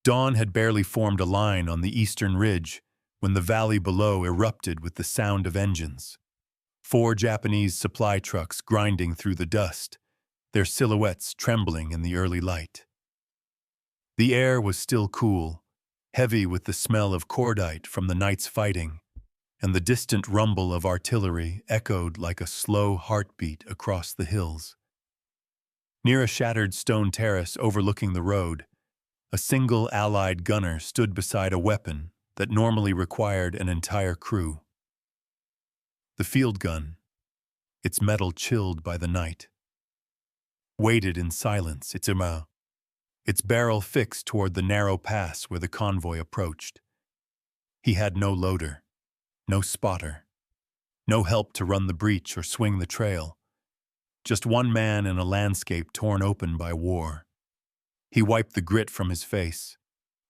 Dawn had barely formed a line on the eastern ridge when the valley below erupted with the sound of engines. 4 Japanese supply trucks grinding through the dust, their silhouettes trembling in the early light. The air was still cool, heavy with the smell of cordite from the night's fighting, and the distant rumble of artillery echoed like a slow heartbeat across the hills. Near a shattered stone terrace overlooking the road, a single Allied gunner stood beside a weapon that normally required an entire crew. The field gun, its metal chilled by the night, waited in silence, its barrel fixed toward the narrow pass where the convoy approached. He had no loader, no spotter, no help to run the breach or swing the trail. Just one man in a landscape torn open by war. He wiped the grit from his face,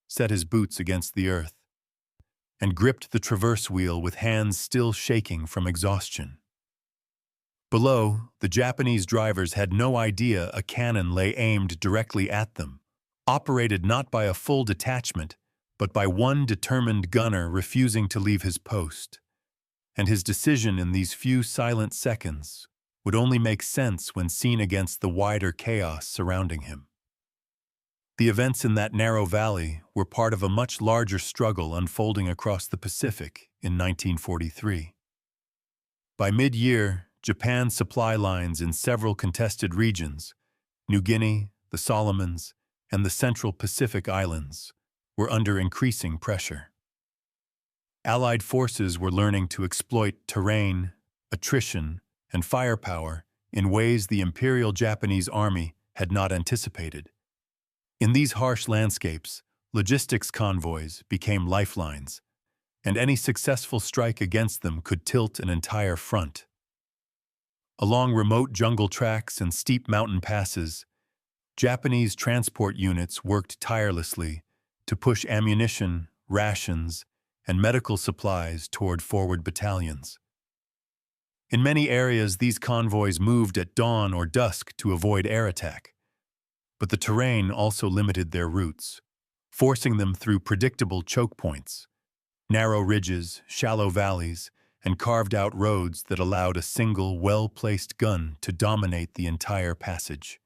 set his boots against the earth, and gripped the traverse wheel with hands still shaking from exhaustion. Below, the Japanese drivers had no idea a cannon lay aimed directly at them, operated not by a full detachment, but by one determined gunner refusing to leave his post. And his decision in these few silent seconds would only make sense when seen against the wider chaos surrounding him. The events in that narrow valley were part of a much larger struggle unfolding across the Pacific in 1943. By mid-year, Japan's supply lines in several contested regions, New Guinea, the Solomons, and the Central Pacific Islands, were under increasing pressure. Allied forces were learning to exploit terrain, attrition, and firepower in ways the Imperial Japanese Army had not anticipated. In these harsh landscapes, logistics convoys became lifelines, and any successful strike against them could tilt an entire front. Along remote jungle tracks and steep mountain passes, Japanese transport units worked tirelessly to push ammunition, rations, and medical supplies toward forward battalions. In many areas, these convoys moved at dawn or dusk to avoid air attack. But the terrain also limited their routes, forcing them through predictable choke points, narrow ridges, shallow valleys, and carved-out roads that allowed a single, well-placed gun to dominate the entire passage.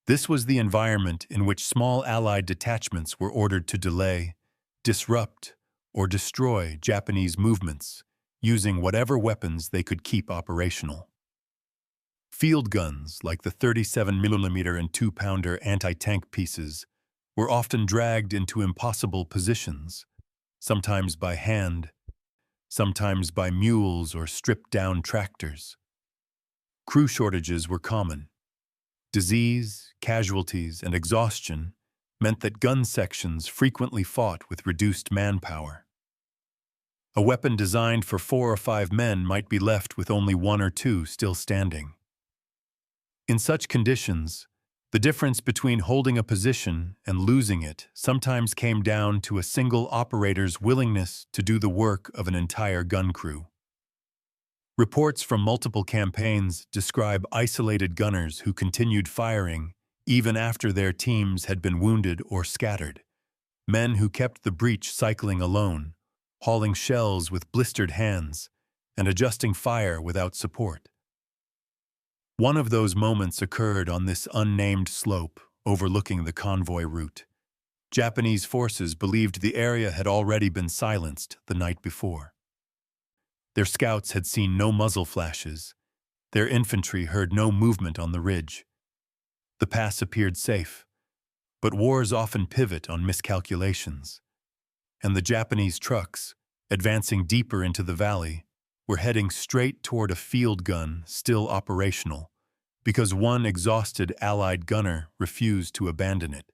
This was the environment in which small Allied detachments were ordered to delay, disrupt, or destroy Japanese movements, using whatever weapons they could keep operational. Field guns, like the 37mm and 2-pounder anti-tank pieces, were often dragged into impossible positions, sometimes by hand, sometimes by mules or stripped-down tractors. Crew shortages were common. Disease, casualties, and exhaustion meant that gun sections frequently fought with reduced manpower. A weapon designed for 4 or 5 men might be left with only 1 or 2 still standing. In such conditions, the difference between holding a position and losing it sometimes came down to a single operator's willingness to do the work of an entire gun crew. Reports from multiple campaigns describe isolated gunners who continued firing even after their teams had been wounded or scattered, men who kept the breach cycling alone, hauling shells with blistered hands, and adjusting fire without support. One of those moments occurred on this unnamed slope overlooking the convoy route. Japanese forces believed the area had already been silenced the night before. Their scouts had seen no muzzle flashes. Their infantry heard no movement on the ridge. The pass appeared safe, but wars often pivot on miscalculations, and the Japanese trucks, advancing deeper into the valley, were heading straight toward a field gun still operational, because one exhausted Allied gunner refused to abandon it.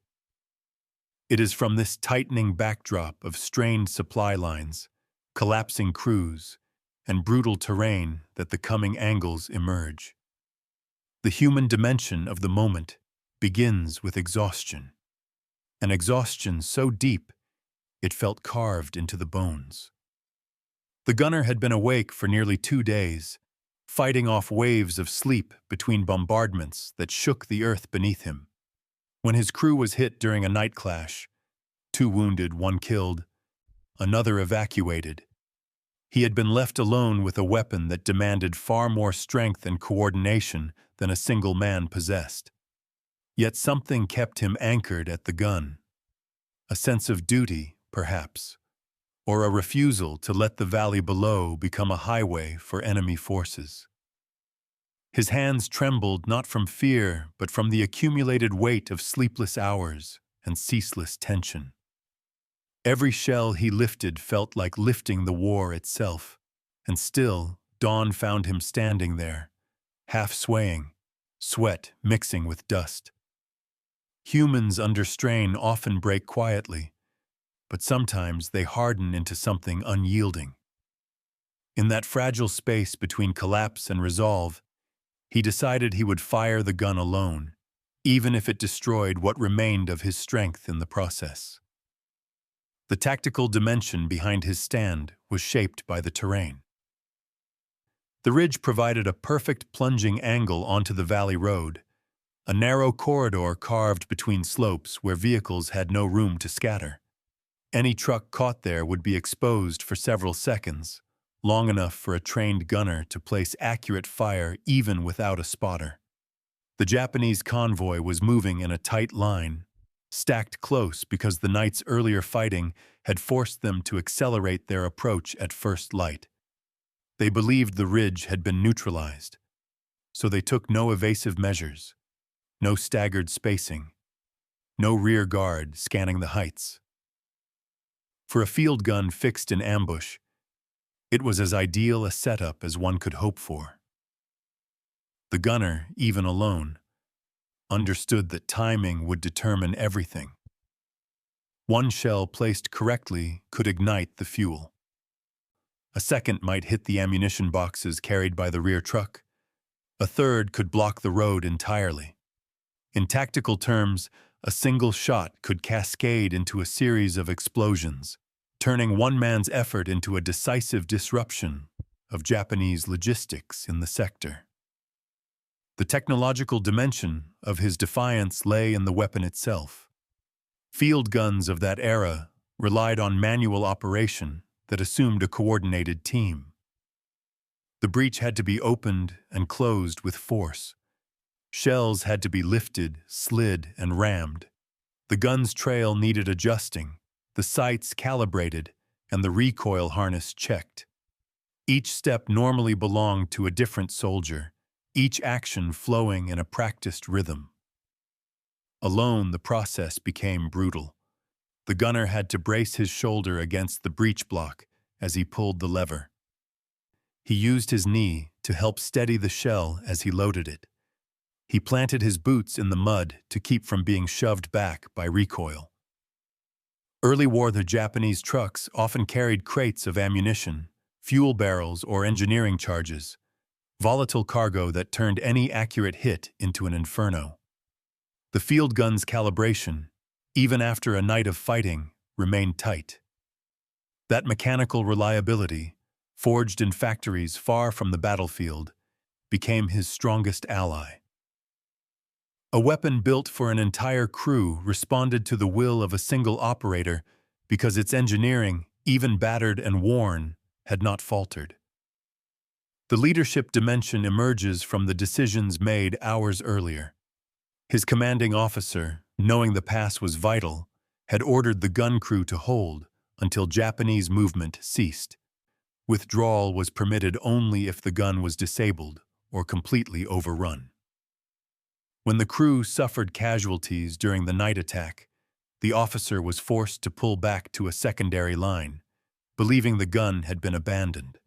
It is from this tightening backdrop of strained supply lines, collapsing crews, and brutal terrain that the coming angles emerge. The human dimension of the moment begins with exhaustion, an exhaustion so deep it felt carved into the bones. The gunner had been awake for nearly 2 days, fighting off waves of sleep between bombardments that shook the earth beneath him. When his crew was hit during a night clash, 2 wounded, 1 killed, another evacuated. He had been left alone with a weapon that demanded far more strength and coordination than a single man possessed. Yet something kept him anchored at the gun. A sense of duty, perhaps, or a refusal to let the valley below become a highway for enemy forces. His hands trembled not from fear, but from the accumulated weight of sleepless hours and ceaseless tension. Every shell he lifted felt like lifting the war itself, and still, dawn found him standing there, half swaying, sweat mixing with dust. Humans under strain often break quietly, but sometimes they harden into something unyielding. In that fragile space between collapse and resolve, he decided he would fire the gun alone, even if it destroyed what remained of his strength in the process. The tactical dimension behind his stand was shaped by the terrain. The ridge provided a perfect plunging angle onto the valley road, a narrow corridor carved between slopes where vehicles had no room to scatter. Any truck caught there would be exposed for several seconds, long enough for a trained gunner to place accurate fire even without a spotter. The Japanese convoy was moving in a tight line, stacked close because the night's earlier fighting had forced them to accelerate their approach at first light. They believed the ridge had been neutralized, so they took no evasive measures, no staggered spacing, no rear guard scanning the heights. For a field gun fixed in ambush, it was as ideal a setup as one could hope for. The gunner, even alone, understood that timing would determine everything. One shell placed correctly could ignite the fuel. A second might hit the ammunition boxes carried by the rear truck. A third could block the road entirely. In tactical terms, a single shot could cascade into a series of explosions, turning one man's effort into a decisive disruption of Japanese logistics in the sector. The technological dimension of his defiance lay in the weapon itself. Field guns of that era relied on manual operation that assumed a coordinated team. The breech had to be opened and closed with force. Shells had to be lifted, slid, and rammed. The gun's trail needed adjusting, the sights calibrated, and the recoil harness checked. Each step normally belonged to a different soldier, each action flowing in a practiced rhythm. Alone, the process became brutal. The gunner had to brace his shoulder against the breech block as he pulled the lever. He used his knee to help steady the shell as he loaded it. He planted his boots in the mud to keep from being shoved back by recoil. Early war, the Japanese trucks often carried crates of ammunition, fuel barrels, or engineering charges, volatile cargo that turned any accurate hit into an inferno. The field gun's calibration, even after a night of fighting, remained tight. That mechanical reliability, forged in factories far from the battlefield, became his strongest ally. A weapon built for an entire crew responded to the will of a single operator because its engineering, even battered and worn, had not faltered. The leadership dimension emerges from the decisions made hours earlier. His commanding officer, knowing the pass was vital, had ordered the gun crew to hold until Japanese movement ceased. Withdrawal was permitted only if the gun was disabled or completely overrun. When the crew suffered casualties during the night attack, the officer was forced to pull back to a secondary line, believing the gun had been abandoned.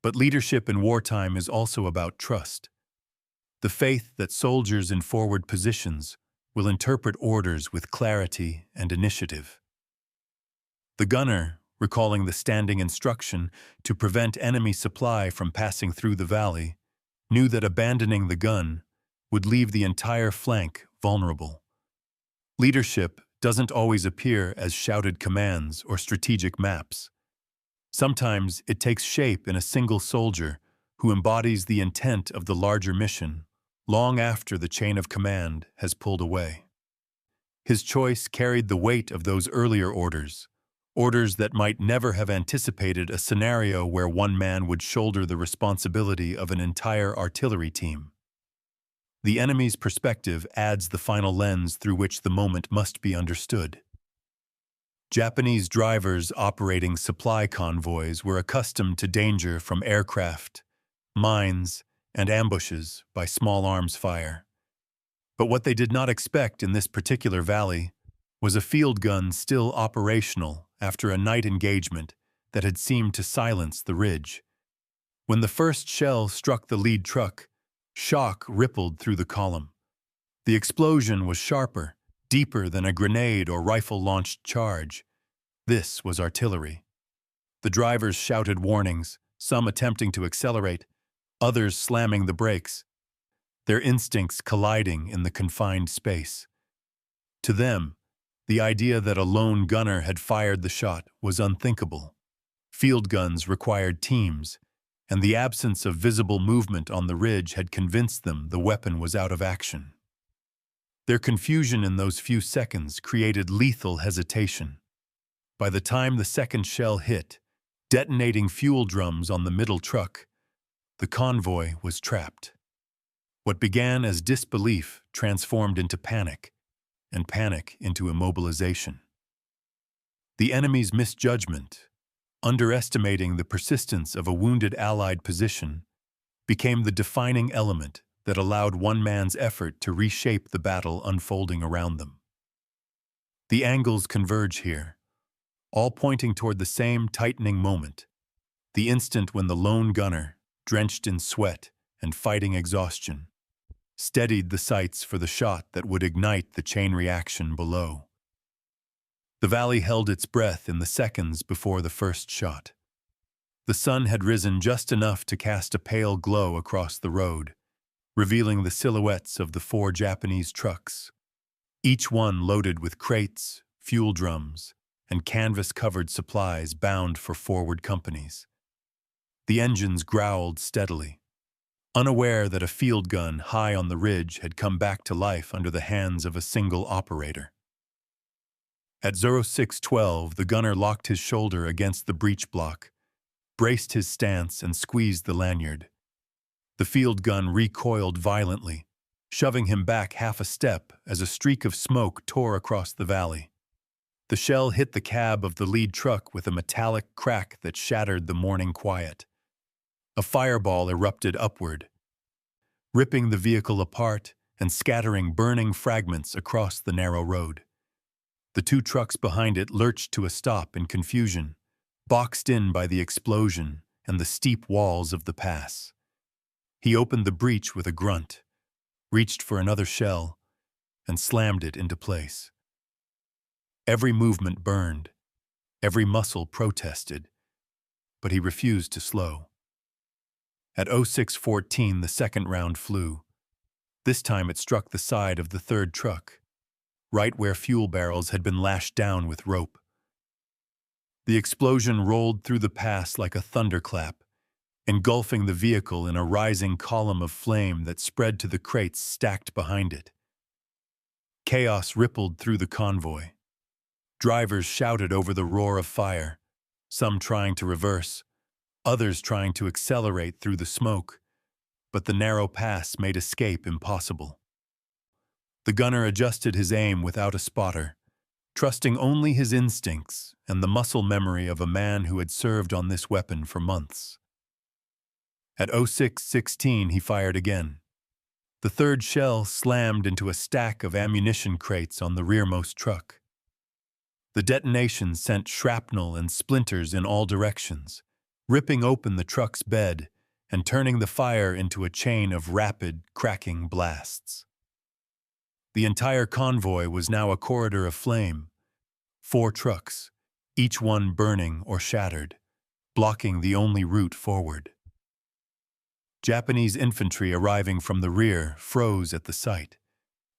But leadership in wartime is also about trust. The faith that soldiers in forward positions will interpret orders with clarity and initiative. The gunner, recalling the standing instruction to prevent enemy supply from passing through the valley, knew that abandoning the gun would leave the entire flank vulnerable. Leadership doesn't always appear as shouted commands or strategic maps. Sometimes it takes shape in a single soldier who embodies the intent of the larger mission long after the chain of command has pulled away. His choice carried the weight of those earlier orders, orders that might never have anticipated a scenario where one man would shoulder the responsibility of an entire artillery team. The enemy's perspective adds the final lens through which the moment must be understood. Japanese drivers operating supply convoys were accustomed to danger from aircraft, mines, and ambushes by small arms fire. But what they did not expect in this particular valley was a field gun still operational after a night engagement that had seemed to silence the ridge. When the first shell struck the lead truck, shock rippled through the column. The explosion was sharper, deeper than a grenade or rifle-launched charge. This was artillery. The drivers shouted warnings, some attempting to accelerate, others slamming the brakes, their instincts colliding in the confined space. To them, the idea that a lone gunner had fired the shot was unthinkable. Field guns required teams, and the absence of visible movement on the ridge had convinced them the weapon was out of action. Their confusion in those few seconds created lethal hesitation. By the time the second shell hit, detonating fuel drums on the middle truck, the convoy was trapped. What began as disbelief transformed into panic, and panic into immobilization. The enemy's misjudgment, underestimating the persistence of a wounded Allied position, became the defining element that allowed one man's effort to reshape the battle unfolding around them. The angles converge here, all pointing toward the same tightening moment, the instant when the lone gunner, drenched in sweat and fighting exhaustion, steadied the sights for the shot that would ignite the chain reaction below. The valley held its breath in the seconds before the first shot. The sun had risen just enough to cast a pale glow across the road, revealing the silhouettes of the 4 Japanese trucks, each one loaded with crates, fuel drums, and canvas-covered supplies bound for forward companies. The engines growled steadily, unaware that a field gun high on the ridge had come back to life under the hands of a single operator. At 0612, the gunner locked his shoulder against the breech block, braced his stance, and squeezed the lanyard. The field gun recoiled violently, shoving him back half a step as a streak of smoke tore across the valley. The shell hit the cab of the lead truck with a metallic crack that shattered the morning quiet. A fireball erupted upward, ripping the vehicle apart and scattering burning fragments across the narrow road. The 2 trucks behind it lurched to a stop in confusion, boxed in by the explosion and the steep walls of the pass. He opened the breech with a grunt, reached for another shell, and slammed it into place. Every movement burned, every muscle protested, but he refused to slow. At 0614, the second round flew. This time it struck the side of the third truck, right where fuel barrels had been lashed down with rope. The explosion rolled through the pass like a thunderclap, engulfing the vehicle in a rising column of flame that spread to the crates stacked behind it. Chaos rippled through the convoy. Drivers shouted over the roar of fire, some trying to reverse, others trying to accelerate through the smoke, but the narrow pass made escape impossible. The gunner adjusted his aim without a spotter, trusting only his instincts and the muscle memory of a man who had served on this weapon for months. At 0616, he fired again. The third shell slammed into a stack of ammunition crates on the rearmost truck. The detonation sent shrapnel and splinters in all directions, ripping open the truck's bed and turning the fire into a chain of rapid, cracking blasts. The entire convoy was now a corridor of flame, 4 trucks, each one burning or shattered, blocking the only route forward. Japanese infantry arriving from the rear froze at the sight,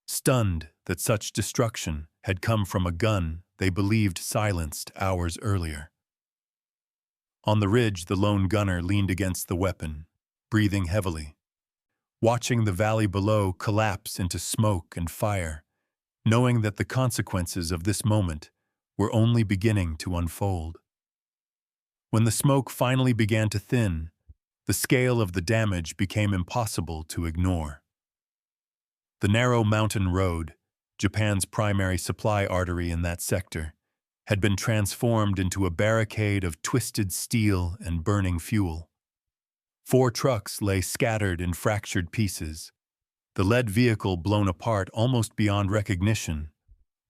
stunned that such destruction had come from a gun they believed silenced hours earlier. On the ridge, the lone gunner leaned against the weapon, breathing heavily, watching the valley below collapse into smoke and fire, knowing that the consequences of this moment were only beginning to unfold. When the smoke finally began to thin, the scale of the damage became impossible to ignore. The narrow mountain road, Japan's primary supply artery in that sector, had been transformed into a barricade of twisted steel and burning fuel. 4 trucks lay scattered in fractured pieces, the lead vehicle blown apart almost beyond recognition,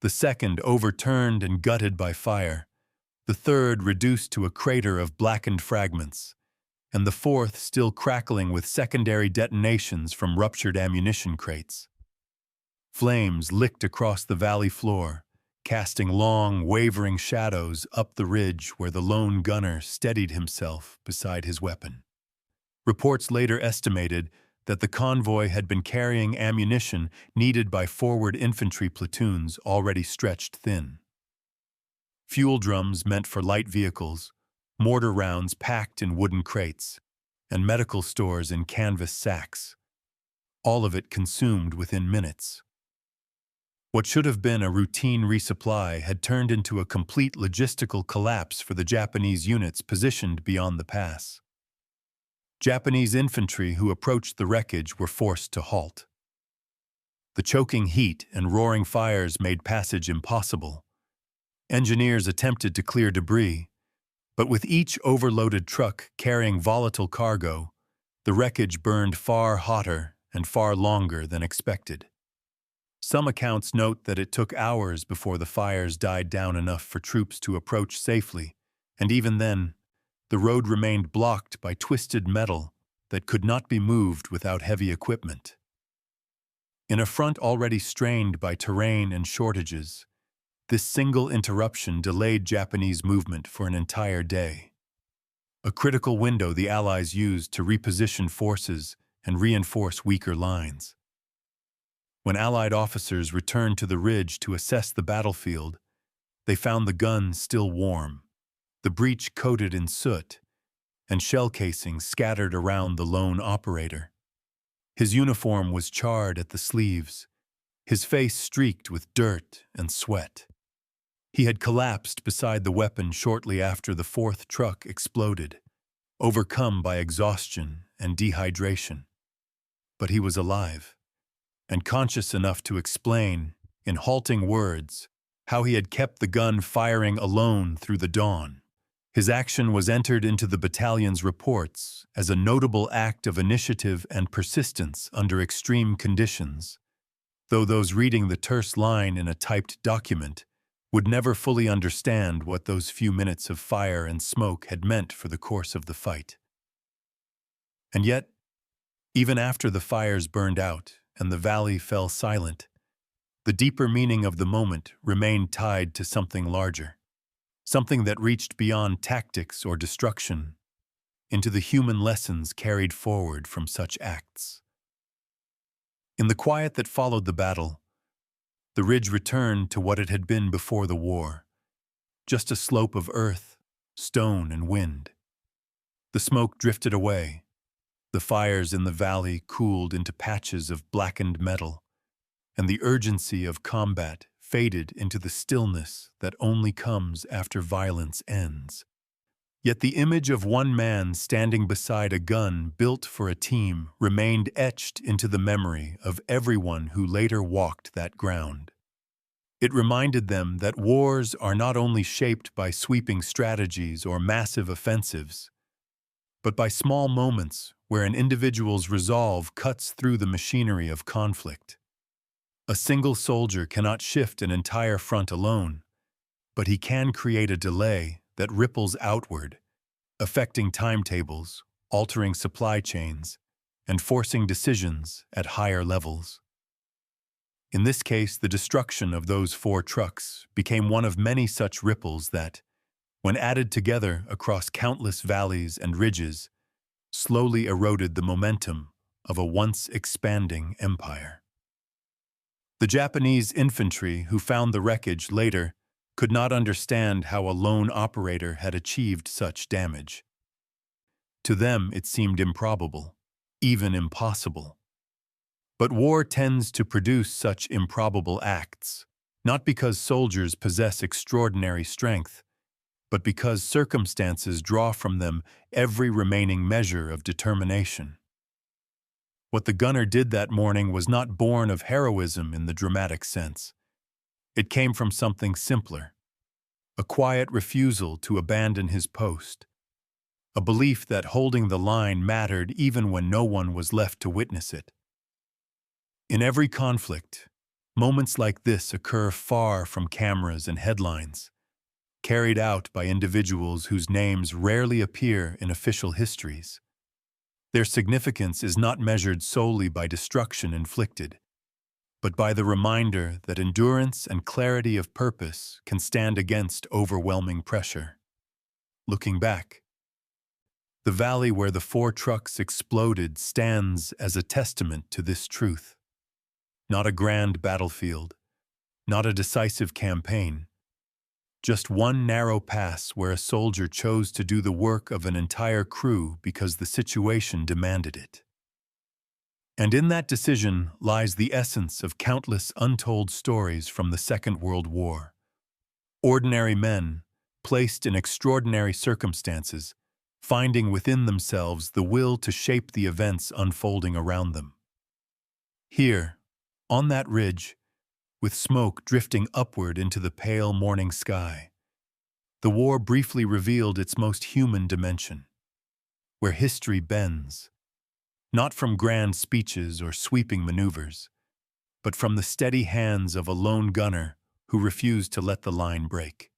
the second overturned and gutted by fire, the third reduced to a crater of blackened fragments, and the fourth still crackling with secondary detonations from ruptured ammunition crates. Flames licked across the valley floor, casting long, wavering shadows up the ridge where the lone gunner steadied himself beside his weapon. Reports later estimated that the convoy had been carrying ammunition needed by forward infantry platoons already stretched thin. Fuel drums meant for light vehicles, mortar rounds packed in wooden crates, and medical stores in canvas sacks. All of it consumed within minutes. What should have been a routine resupply had turned into a complete logistical collapse for the Japanese units positioned beyond the pass. Japanese infantry who approached the wreckage were forced to halt. The choking heat and roaring fires made passage impossible. Engineers attempted to clear debris, but with each overloaded truck carrying volatile cargo, the wreckage burned far hotter and far longer than expected. Some accounts note that it took hours before the fires died down enough for troops to approach safely, and even then, the road remained blocked by twisted metal that could not be moved without heavy equipment. In a front already strained by terrain and shortages, this single interruption delayed Japanese movement for an entire day. A critical window the Allies used to reposition forces and reinforce weaker lines. When Allied officers returned to the ridge to assess the battlefield, they found the guns still warm, the breech coated in soot, and shell casings scattered around the lone operator. His uniform was charred at the sleeves, his face streaked with dirt and sweat. He had collapsed beside the weapon shortly after the 4th truck exploded, overcome by exhaustion and dehydration. But he was alive, and conscious enough to explain, in halting words, how he had kept the gun firing alone through the dawn. His action was entered into the battalion's reports as a notable act of initiative and persistence under extreme conditions, though those reading the terse line in a typed document would never fully understand what those few minutes of fire and smoke had meant for the course of the fight. And yet, even after the fires burned out and the valley fell silent, the deeper meaning of the moment remained tied to something larger, something that reached beyond tactics or destruction into the human lessons carried forward from such acts. In the quiet that followed the battle, the ridge returned to what it had been before the war, just a slope of earth, stone, and wind. The smoke drifted away. The fires in the valley cooled into patches of blackened metal, and the urgency of combat faded into the stillness that only comes after violence ends. Yet the image of one man standing beside a gun built for a team remained etched into the memory of everyone who later walked that ground. It reminded them that wars are not only shaped by sweeping strategies or massive offensives, but by small moments where an individual's resolve cuts through the machinery of conflict. A single soldier cannot shift an entire front alone, but he can create a delay that ripples outward, affecting timetables, altering supply chains, and forcing decisions at higher levels. In this case, the destruction of those 4 trucks became one of many such ripples that, when added together across countless valleys and ridges, slowly eroded the momentum of a once expanding empire. The Japanese infantry who found the wreckage later could not understand how a lone operator had achieved such damage. To them, it seemed improbable, even impossible. But war tends to produce such improbable acts, Not because soldiers possess extraordinary strength, but because circumstances draw from them every remaining measure of determination. What the gunner did that morning was not born of heroism in the dramatic sense. It came from something simpler, a quiet refusal to abandon his post, a belief that holding the line mattered even when no one was left to witness it. In every conflict, moments like this occur far from cameras and headlines, carried out by individuals whose names rarely appear in official histories. Their significance is not measured solely by destruction inflicted, but by the reminder that endurance and clarity of purpose can stand against overwhelming pressure. Looking back, the valley where the 4 trucks exploded stands as a testament to this truth. Not a grand battlefield, not a decisive campaign, just one narrow pass where a soldier chose to do the work of an entire crew because the situation demanded it. And in that decision lies the essence of countless untold stories from the Second World War. Ordinary men, placed in extraordinary circumstances, finding within themselves the will to shape the events unfolding around them. Here, on that ridge, with smoke drifting upward into the pale morning sky, the war briefly revealed its most human dimension, where history bends, not from grand speeches or sweeping maneuvers, but from the steady hands of a lone gunner who refused to let the line break.